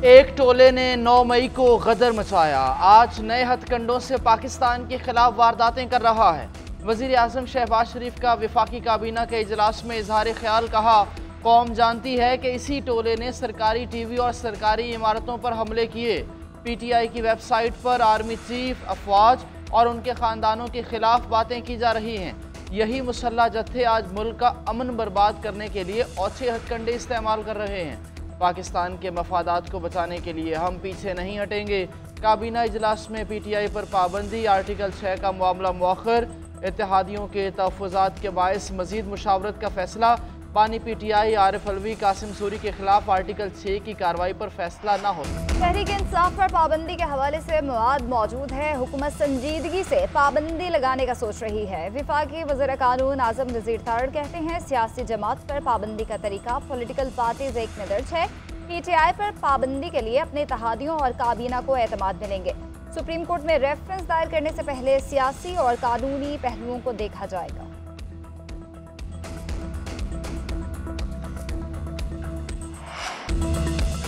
एक टोले ने 9 मई को गदर मचाया। आज नए हथकंडों से पाकिस्तान के खिलाफ वारदातें कर रहा है। वज़ीर आज़म शहबाज शरीफ का वफाकी काबीना के इजलास में इजहार ख्याल, कहा कौम जानती है कि इसी टोले ने सरकारी टीवी और सरकारी इमारतों पर हमले किए। PTI की वेबसाइट पर आर्मी चीफ, अफवाज और उनके ख़ानदानों के खिलाफ बातें की जा रही हैं। यही मुसल्लह जत्थे आज मुल्क का अमन बर्बाद करने के लिए औछे हथकंडे इस्तेमाल कर रहे हैं। पाकिस्तान के मफादात को बचाने के लिए हम पीछे नहीं हटेंगे। काबीना इजलास में PTI पर पाबंदी, आर्टिकल 6 का मामला मौखर, इत्तेहादियों के तहफ़्फ़ुज़ात के बायस मज़ीद मुशावरत का फैसला। बानी PTI आरिफ अलवी, कासिम सूरी के खिलाफ आर्टिकल 6 की कार्रवाई पर फैसला न हो। तहरीक इंसाफ पर पाबंदी के हवाले से मवाद मौजूद है। हुकूमत संजीदगी से पाबंदी लगाने का सोच रही है। वफाकी वज़ीर कानून आज़म नज़ीर तारड़ कहते हैं सियासी जमात पर पाबंदी का तरीका पॉलिटिकल पार्टीज एक्ट में दर्ज है। PTI पर पाबंदी के लिए अपने इत्तेहादियों और काबीना को एतमाद मिलेंगे। सुप्रीम कोर्ट में रेफरेंस दायर करने से पहले सियासी और कानूनी पहलुओं को देखा जाएगा।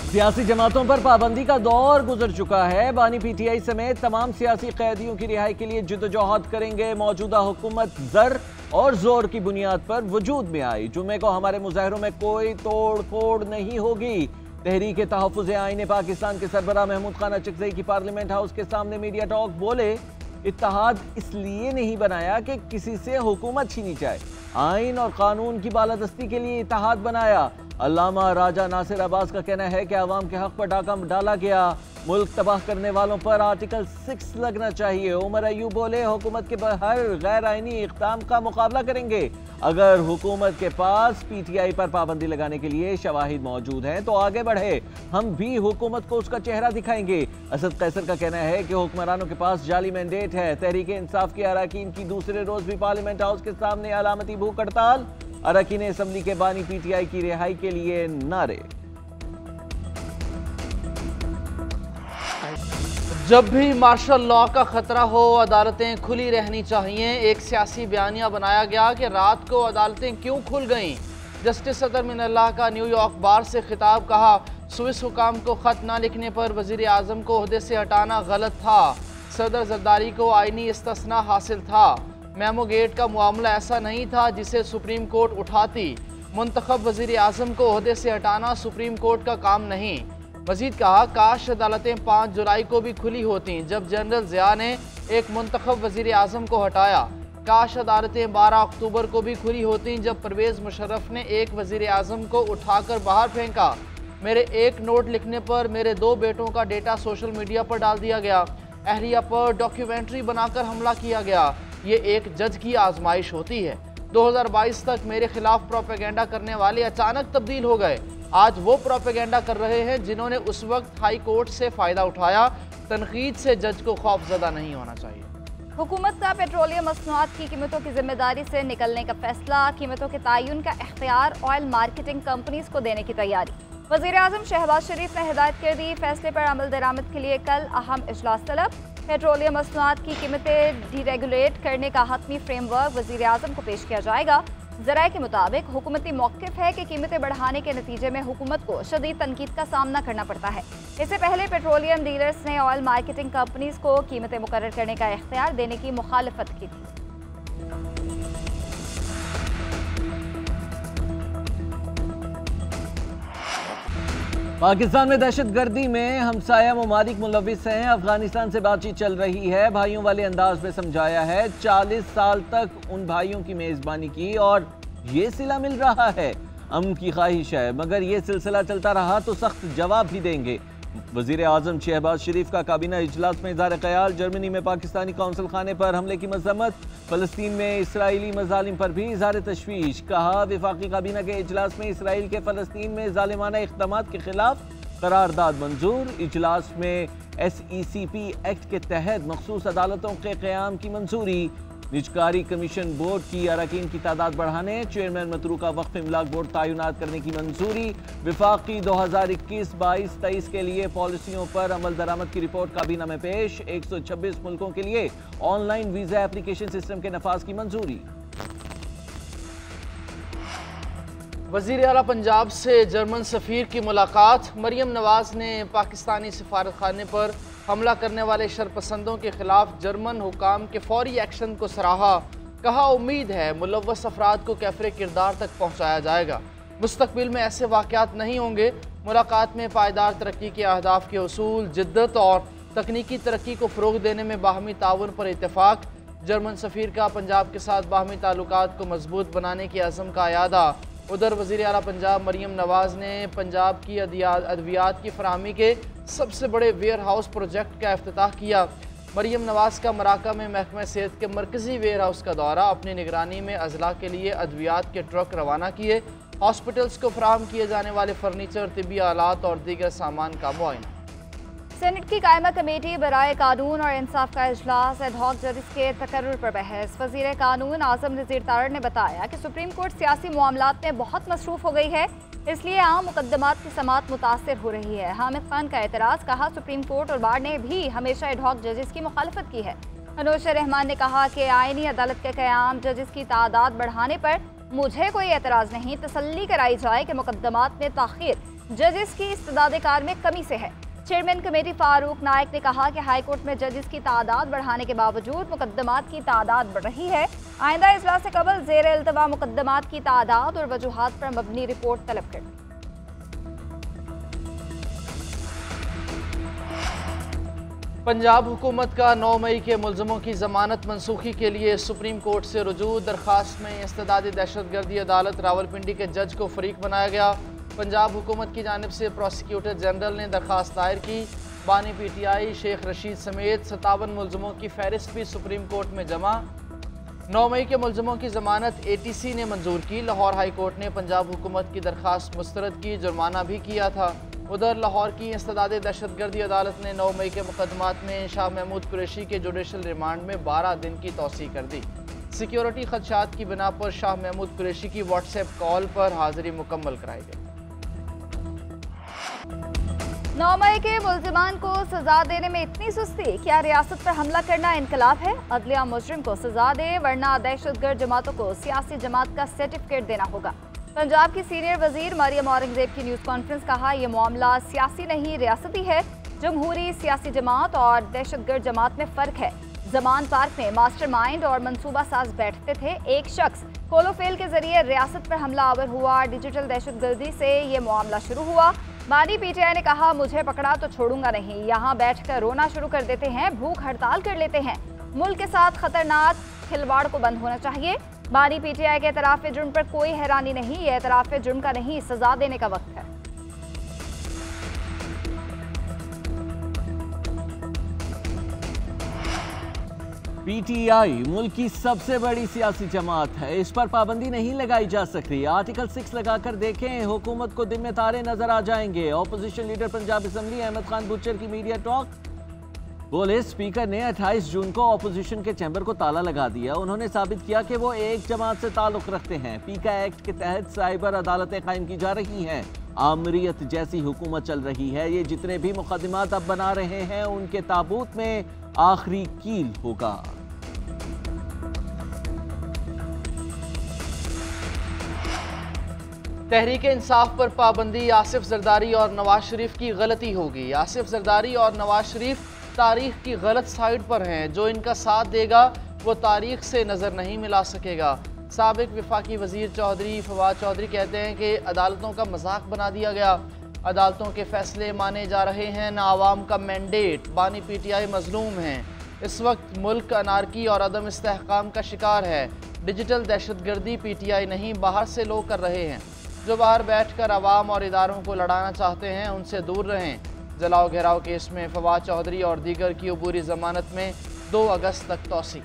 सियासी जमातों पर पाबंदी का दौर गुजर चुका है। बानी PTI समेत तमाम सियासी कैदियों की रिहाई के लिए जिद्दोजहद करेंगे। मौजूदा हुकूमत जर और जोर की बुनियाद पर वजूद में आई। जुमे को हमारे मुजाहरों में कोई तोड़ फोड़ नहीं होगी। तहरीक तहफ़्फ़ुज़ आईन पाकिस्तान के सरबराह महमूद खान अचकज़ई की पार्लियामेंट हाउस के सामने मीडिया टॉक, बोले इत्तेहाद इसलिए नहीं बनाया कि किसी से हुकूमत छीनी जाए, आइन और कानून की बालादस्ती के लिए इत्तेहाद बनाया। अल्लामा राजा नासिर अब्बास का कहना है कि अवाम के हक पर डाका डाला गया, मुल्क तबाह करने वालों पर आर्टिकल 6 लगना चाहिए। उमर अयूब बोले हुकूमत के हर गैर आइनी इक़दाम का मुकाबला करेंगे। अगर हुकूमत के पास PTI पर पाबंदी लगाने के लिए शवाहिद मौजूद हैं तो आगे बढ़े, हम भी हुकूमत को उसका चेहरा दिखाएंगे। असद कैसर का कहना है कि हुक्मरानों के पास जाली मैंडेट है। तहरीक इंसाफ के अरकान की दूसरे रोज भी पार्लियामेंट हाउस के सामने अलामती भूख हड़ताल, अरकान असम्बली के बानी PTI की रिहाई के लिए नारे। जब भी मार्शल लॉ का खतरा हो अदालतें खुली रहनी चाहिए। एक सियासी बयानिया बनाया गया कि रात को अदालतें क्यों खुल गईं। जस्टिस सदर मिनल्लाह का न्यूयॉर्क बार से खिताब, कहा स्विस हुकाम को ख़त न लिखने पर वज़ीर आज़म को ओहदे से हटाना गलत था। सदर जरदारी को आइनी इस्तिस्ना हासिल था। मेमो गेट का मामला ऐसा नहीं था जिसे सुप्रीम कोर्ट उठाती। मुंतखब वज़ीर आज़म को ओहदे से हटाना सुप्रीम कोर्ट का काम नहीं। मजीद कहा काश अदालतें 5 जुलाई को भी खुली होती जब जनरल ज़िया ने एक मुंतखब वज़ीर आज़म को हटाया। काश अदालतें 12 अक्टूबर को भी खुली होती जब परवेज़ मुशर्रफ ने एक वज़ीर आज़म को उठाकर बाहर फेंका। मेरे एक नोट लिखने पर मेरे 2 बेटों का डेटा सोशल मीडिया पर डाल दिया गया। अहलिया पर डॉक्यूमेंट्री बनाकर हमला किया गया। ये एक जज की आजमाइश होती है। 2022 तक मेरे खिलाफ प्रोपेगेंडा करने वाले अचानक तब्दील हो गए। आज वो प्रोपेगेंडा कर रहे हैं जिन्होंने उस वक्त हाई कोर्ट से फ़ायदा उठाया। तनकीद से जज को खौफजदा नहीं होना चाहिए। हुकूमत का पेट्रोलियम मसनूआत की कीमतों की जिम्मेदारी से निकलने का फैसला, कीमतों के तयन का इख्तियार ऑयल मार्केटिंग कंपनीज को देने की तैयारी। वज़ीर आज़म शहबाज शरीफ ने हिदायत कर दी, फैसले पर अमल दरामद के लिए कल अहम इजलास तलब। पेट्रोलियम मसनूआत की कीमतें डीरेगुलेट करने का हतमी फ्रेमवर्क वज़ीर आज़म को पेश किया जाएगा। ज़राए के मुताबिक हुकूमती मौक़िफ़ है कि कीमतें बढ़ाने के नतीजे में हुकूमत को शदीद तनकीद का सामना करना पड़ता है। इससे पहले पेट्रोलियम डीलर्स ने ऑयल मार्केटिंग कंपनीज को कीमतें मुकर्रर करने का इख्तियार देने की मुखालफत की थी। पाकिस्तान में दहशतगर्दी में हमसाया ममालिक मुलविस हैं। अफगानिस्तान से बातचीत चल रही है। भाइयों वाले अंदाज में समझाया है। 40 साल तक उन भाइयों की मेज़बानी की और ये सिला मिल रहा है। अमन की ख्वाहिश है, मगर ये सिलसिला चलता रहा तो सख्त जवाब भी देंगे। वज़ीर आज़म शहबाज शरीफ का काबीना इजलास में इज़हार ख्याल। जर्मनी में पाकिस्तानी कौंसल खाने पर हमले की मजम्मत। फ़लस्तीन में इसराइली मज़ालिम पर भी इज़हार तशवीश। कहा वफाकी काबीना के इजलास में इसराइल के फ़लस्तीन में ज़ालिमाना इक़दामात के खिलाफ करारदाद मंजूर। इजलास में SECP एक्ट के तहत मखसूस अदालतों के क़याम की मंजूरी। निजकारी कमीशन बोर्ड की अरकान की तादाद बढ़ाने, चेयरमैन मतरूका वक्फ इमलाक बोर्ड तैनात करने की मंजूरी। विफाकी 2021-22-23 के लिए पॉलिसियों पर अमल दरामद की रिपोर्ट काबीना में पेश। 126 मुल्कों के लिए ऑनलाइन वीज़ा एप्लीकेशन सिस्टम के नफाज की मंजूरी। वज़ीर आला पंजाब से जर्मन सफ़ीर की मुलाकात। मरियम नवाज़ ने पाकिस्तानी सफारत खाने पर हमला करने वाले शरपसंदों के खिलाफ जर्मन हुकाम के फौरी एक्शन को सराहा। कहा उम्मीद है मुलव्वस अफराद को कैफरे किरदार तक पहुँचाया जाएगा, मुस्तकबिल में ऐसे वाक़यात नहीं होंगे। मुलाकात में पायदार तरक्की के अहदाफ के उसूल, जिद्दत और तकनीकी तरक्की को फ़रोग़ देने में बाहमी ताउन पर इत्तेफाक। जर्मन सफ़ीर का पंजाब के साथ बाहमी ताल्लुकात को मजबूत बनाने के अज़म का अयादा। उधर वज़ीर आला पंजाब मरियम नवाज़ ने पंजाब की अद्वियात की फराहमी के सबसे बड़े वेयर हाउस प्रोजेक्ट का इफ्तिताह किया। मरियम नवाज़ का मराका में महकमा सेहत के मरकज़ी वेयर हाउस का दौरा। अपनी निगरानी में अजला के लिए अद्वियात के ट्रक रवाना किए। हॉस्पिटल्स को फराहम किए जाने वाले फर्नीचर, तिब्बी आलात और दीगर सामान का मुआयना। सेनेट की कायमा कमेटी बराए कानून और इंसाफ का इजलास, एडहॉक जजेस के तकर्रुर पर बहस। वज़ीर कानून आज़म नज़ीर तारड़ ने बताया कि सुप्रीम कोर्ट सियासी मामलात में बहुत मसरूफ़ हो गई है, इसलिए आम मुकदमात की समाअत मुतासर हो रही है। हामिद खान का एतराज़। कहा सुप्रीम कोर्ट और बार ने भी हमेशा एडहॉक जजेस की मुखालफत की है। अनोशा रहमान ने कहा कि आइनी अदालत के क़याम, जजेस की तादाद बढ़ाने पर मुझे कोई एतराज़ नहीं। तसल्ली कराई जाए कि मुकदमात में ताख़ीर जजेस की इस्तेदाद कार में कमी से है। चेयरमैन कमेटी फारूक नायक ने कहा कि हाई कोर्ट में जजेस की तादाद बढ़ाने के बावजूद मुकदमात की तादाद बढ़ रही है। आइंदा इजलास से कबल ज़ेर इल्तवा मुकदमात की तादाद और वजूहात पर मबनी रिपोर्ट तलब कर। पंजाब हुकूमत का 9 मई के मुलजमों की जमानत मनसूखी के लिए सुप्रीम कोर्ट से रुजू। दरख्वास्त में इस्तेदादी दहशतगर्दी अदालत रावलपिंडी के जज को फरीक बनाया गया। पंजाब हुकूमत की जानिब से प्रोसिक्यूटर जनरल ने दरख्वास्त दायर की। बानी PTI शेख रशीद समेत 57 मुलजमों की फहरिस्त भी सुप्रीम कोर्ट में जमा। 9 मई के मुलजमों की जमानत ATC ने मंजूर की। लाहौर हाई कोर्ट ने पंजाब हुकूमत की दरख्वास्त मुस्तरद की, जुर्माना भी किया था। उधर लाहौर की इस्तेदादी दहशतगर्दी अदालत ने 9 मई के मुकदमात में शाह महमूद कुरैशी के जुडिशल रिमांड में 12 दिन की तौसीह कर दी। सिक्योरिटी खदशात की बिना पर शाह महमूद कुरैशी की व्हाट्सएप कॉल पर हाजिरी मुकम्मल कराई गई। 9 मई के मुल्जिमान को सजा देने में इतनी सुस्ती, क्या रियासत पर हमला करना इनकलाब है? अदलिया मुजरिम को सजा दे वरना दहशतगर्द जमातों को सियासी जमात का सर्टिफिकेट देना होगा। पंजाब की सीनियर वजीर मरियम औरंगजेब की न्यूज़ कॉन्फ्रेंस। कहा यह मामला सियासी नहीं रियासती है। जमहूरी सियासी जमात और दहशतगर्द जमात में फ़र्क है। जमान पार्क में मास्टरमाइंड और मंसूबा साज बैठते थे। एक शख्स कोलोफेल के जरिए रियासत पर हमला आवर हुआ। डिजिटल दहशतगर्दी से ये मामला शुरू हुआ। बानी PTI ने कहा मुझे पकड़ा तो छोड़ूंगा नहीं, यहाँ बैठकर रोना शुरू कर देते हैं, भूख हड़ताल कर लेते हैं। मुल्क के साथ खतरनाक खिलवाड़ को बंद होना चाहिए। बानी PTI के एतराफ़ जुर्म पर कोई हैरानी नहीं, ये एतराफ़ जुर्म का नहीं, सजा देने का वक्त है। PTI मुल्क की सबसे बड़ी सियासी जमात है, इस पर पाबंदी नहीं लगाई जा सकती। आर्टिकल 6 लगाकर देखें, हुकूमत को दिन में तारे नजर आ जाएंगे। Opposition leader Punjab assembly Ahmad Khan Bhachar की मीडिया टॉक। बोले स्पीकर ने 28 जून को ऑपोजिशन के चैम्बर को ताला लगा दिया। उन्होंने साबित किया कि वो एक जमात से ताल्लुक रखते हैं। पीका एक्ट के तहत साइबर अदालतें कायम की जा रही हैं। आमरीत जैसी हुकूमत चल रही है। ये जितने भी मुकदमात अब बना रहे हैं उनके ताबूत में आखिरी कील होगा। तहरीक इंसाफ पर पाबंदी आसिफ जरदारी और नवाज शरीफ की गलती होगी। आसिफ जरदारी और नवाज शरीफ तारीख की गलत साइड पर हैं। जो इनका साथ देगा वो तारीख से नज़र नहीं मिला सकेगा। साबिक वफाकी वजीर चौधरी फवाद चौधरी कहते हैं कि अदालतों का मजाक बना दिया गया। अदालतों के फैसले माने जा रहे हैं, ना आवाम का मैंडेट। बानी PTI मजलूम हैं। इस वक्त मुल्क अनारकी और अदम इस्तेहकाम का शिकार है। डिजिटल दहशतगर्दी PTI नहीं, बाहर से लोग कर रहे हैं। जो बाहर बैठकर अवाम और इदारों को लड़ाना चाहते हैं उनसे दूर रहें। जलाओ घेराव केस में फवाद चौधरी और दीगर की अबूरी जमानत में 2 अगस्त तक तौसीह।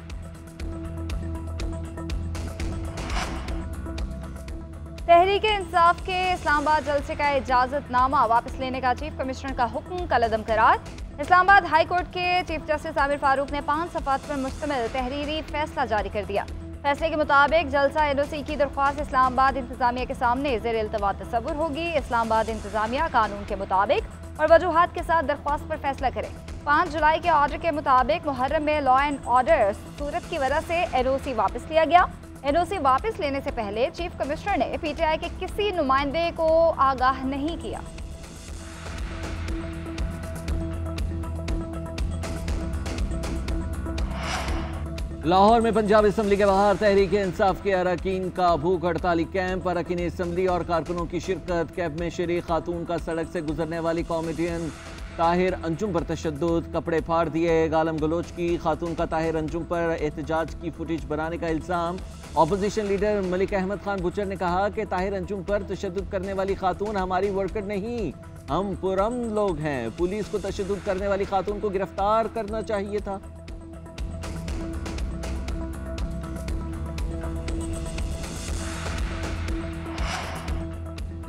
तहरीक इंसाफ के इस्लामाबाद जलसे का इजाज़तनामा वापस लेने का चीफ कमिश्नर का हुक्म कलअदम करार। इस्लामाबाद हाई कोर्ट के चीफ जस्टिस आमिर फारूक ने 5 सफ़ात पर मुश्तमिल तहरीरी फैसला जारी कर दिया। फैसले के मुताबिक जलसा NOC की दरख्वास्त इस्लामाबाद इंतजामिया के सामने ज़ेर इल्तवा तसव्वुर होगी। इस्लामाबाद इंतजामिया कानून के मुताबिक और वजूहात के साथ दरख्वास्त पर फैसला करें। 5 जुलाई के ऑर्डर के मुताबिक मुहर्रम में लॉ एंड ऑर्डर सूरत की वजह से NOC वापस लिया गया। एनओसी वापस लेने से पहले चीफ कमिश्नर ने पीटीआई के किसी नुमाइंदे को आगाह नहीं किया। लाहौर में पंजाब असम्बली के बाहर तहरीक इंसाफ के अरकान का भूख हड़ताली कैंप। अरकान असम्बली और कारकुनों की शिरकत। कैंप में शरीक खातून का सड़क से गुजरने वाली कॉमेडियन ताहिर अंजुम पर तशद्दुद, कपड़े फाड़ दिए, गालम गलोच की। खातून का ताहिर अंजुम पर एहतजाज की फुटेज बनाने का इल्ज़ाम। अपोजिशन लीडर मलिक अहमद खान बुचर ने कहा कि ताहिर अंजुम पर तशद्दुद करने वाली खातून हमारी वर्कर नहीं, हम पुरअमन लोग हैं। पुलिस को तशद्दुद करने वाली खातून को गिरफ्तार करना चाहिए था।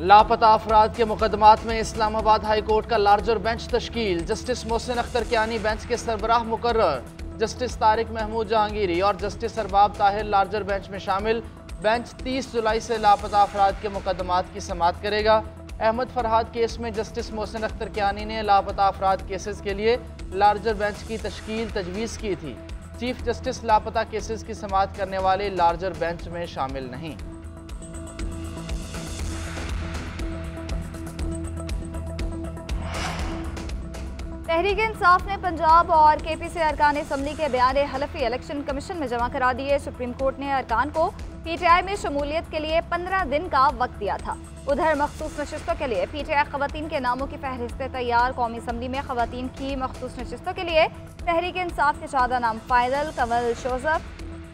लापता अफराद के मुकदमात में इस्लामाबाद हाई कोर्ट का लार्जर बेंच तश्कील। जस्टिस मोहसिन अख्तर कियानी बेंच के सरबराह मुकर्रर। जस्टिस तारिक महमूद जहांगीरी और justice Arbab Tahir larger bench में शामिल। बेंच 30 जुलाई से लापता अफराद के मुकदमात की समाअत करेगा। अहमद फरहाद केस में जस्टिस मोहसिन अख्तर कियानी ने लापता अफराद केसेस के लिए लार्जर बेंच की तश्कील तजवीज़ की थी। चीफ जस्टिस लापता केसेस की समाअत करने वाले लार्जर बेंच में शामिल नहीं। तहरीक इंसाफ ने पंजाब और केपी से अरकान असम्बली के बयान हलफी इलेक्शन कमीशन में जमा करा दिए। सुप्रीम कोर्ट ने अरकान को पीटीआई में शमूलियत के लिए 15 दिन का वक्त दिया था। उधर मखसूस नशिस्तों के लिए पीटीआई खवातीन के नामों की फहरिस्तें तैयार। कौमी असम्बली में खवातीन की मखसूस नशिस्तों के लिए तहरीक इंसाफ के 14 नाम फाइनल। कमल शोजफ,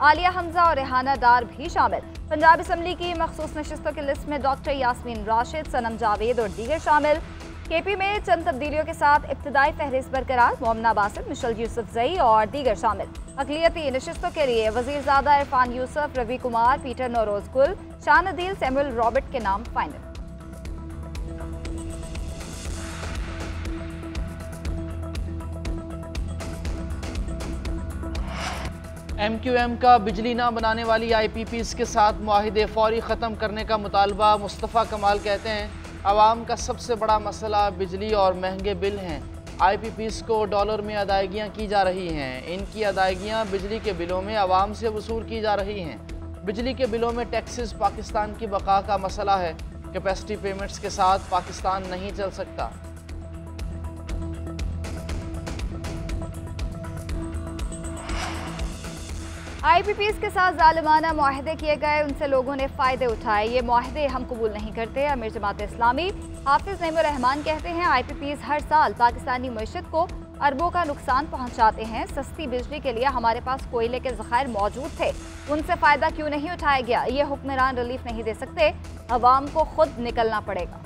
आलिया हमजा और रेहाना डार भी शामिल। पंजाब असम्बली की मखसूस नशिस्तों की लिस्ट में डॉक्टर यास्मीन राशिद, सनम जावेद और दीगर शामिल। केपी में चंद तब्दीलियों के साथ इब्तदाई फहरिस्त बरकरार। मोमना बासित, मिशल यूसुफजई और दीगर शामिल। अक़लियती नशिस्तों के लिए वज़ीरज़ादा इरफान यूसुफ, रवि कुमार, पीटर नौरोज गुल, शान अदील, सैमुअल रॉबर्ट के नाम फाइनल। MQM का बिजली न बनाने वाली IPPs के साथ मुआहिदे फौरी ख़त्म करने का मुतालबा। मुस्तफ़ा कमाल कहते हैं आवाम का सबसे बड़ा मसला बिजली और महंगे बिल हैं। IPPs को डॉलर में अदायगियाँ की जा रही हैं। इनकी अदायगियाँ बिजली के बिलों में आवाम से वसूल की जा रही हैं। बिजली के बिलों में टैक्सेस पाकिस्तान की बका का मसला है। कैपेसिटी पेमेंट्स के साथ पाकिस्तान नहीं चल सकता। IPPs के साथ जालिमाना मुआहदे किए गए, उनसे लोगों ने फ़ायदे उठाए। ये मुआहदे हम कबूल नहीं करते। अमीर जमात इस्लामी हाफिज नईमुर रहमान कहते हैं IPPs हर साल पाकिस्तानी मईशत को अरबों का नुकसान पहुंचाते हैं। सस्ती बिजली के लिए हमारे पास कोयले के ज़खायर मौजूद थे, उनसे फ़ायदा क्यों नहीं उठाया गया? ये हुक्मरान रिलीफ नहीं दे सकते, अवाम को खुद निकलना पड़ेगा।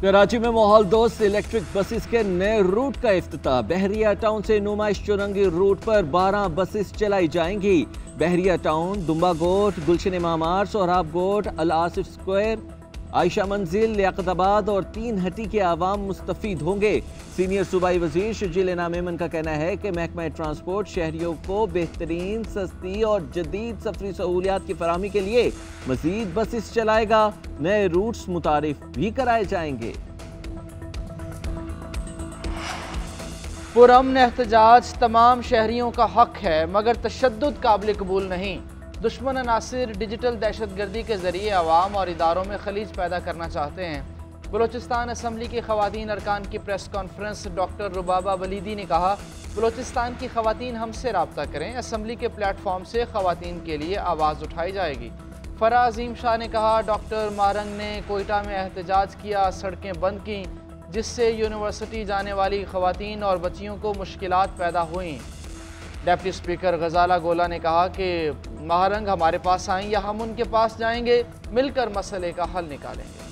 कराची में माहौल दोस्त इलेक्ट्रिक बसेस के नए रूट का इफ्तिताह। बहरिया टाउन से नुमाइश चुरंगी रूट पर 12 बसेस चलाई जाएंगी। बहरिया टाउन, दुम्बा गोट, गुलशन मामार, सोहराब गोट, अल आसिफ स्क्वायर, आयशा मंजिल, लियाकताबाद और 3 हटी के आवाम मुस्तफीद होंगे। सीनियर सूबाई वजीर शजील इनाम मेमन का कहना है कि महकमा ट्रांसपोर्ट शहरियों को बेहतरीन, सस्ती और जदीद सफरी सहूलियात की फराहमी के लिए मजीद बसेस चलाएगा। नए रूट्स मुतारिफ भी कराए जाएंगे। पुरअमन एहतजाज तमाम शहरियों का हक है, मगर तशद्दुद काबिल कबूल नहीं। दुश्मन अनासिर डिजिटल दहशतगर्दी के जरिए अवाम और इदारों में खलीज पैदा करना चाहते हैं। बलोचिस्तान असम्बली की खवातीन अरकान की प्रेस कॉन्फ्रेंस। डॉक्टर रुबाबा वलीदी ने कहा बलोचिस्तान की खवातीन हमसे रब्ता करें, असम्बली के प्लेटफॉर्म से खवातीन के लिए आवाज़ उठाई जाएगी। फरा अजीम शाह ने कहा डॉक्टर मारंग ने कोयटा में एहतजाज किया, सड़कें बंद की, जिससे यूनिवर्सिटी जाने वाली खवातीन और बच्चियों को मुश्किलात पैदा हुई। डिप्टी स्पीकर गजाला गोला ने कहा कि महारंग हमारे पास आएँ या हम उनके पास जाएंगे, मिलकर मसले का हल निकालेंगे।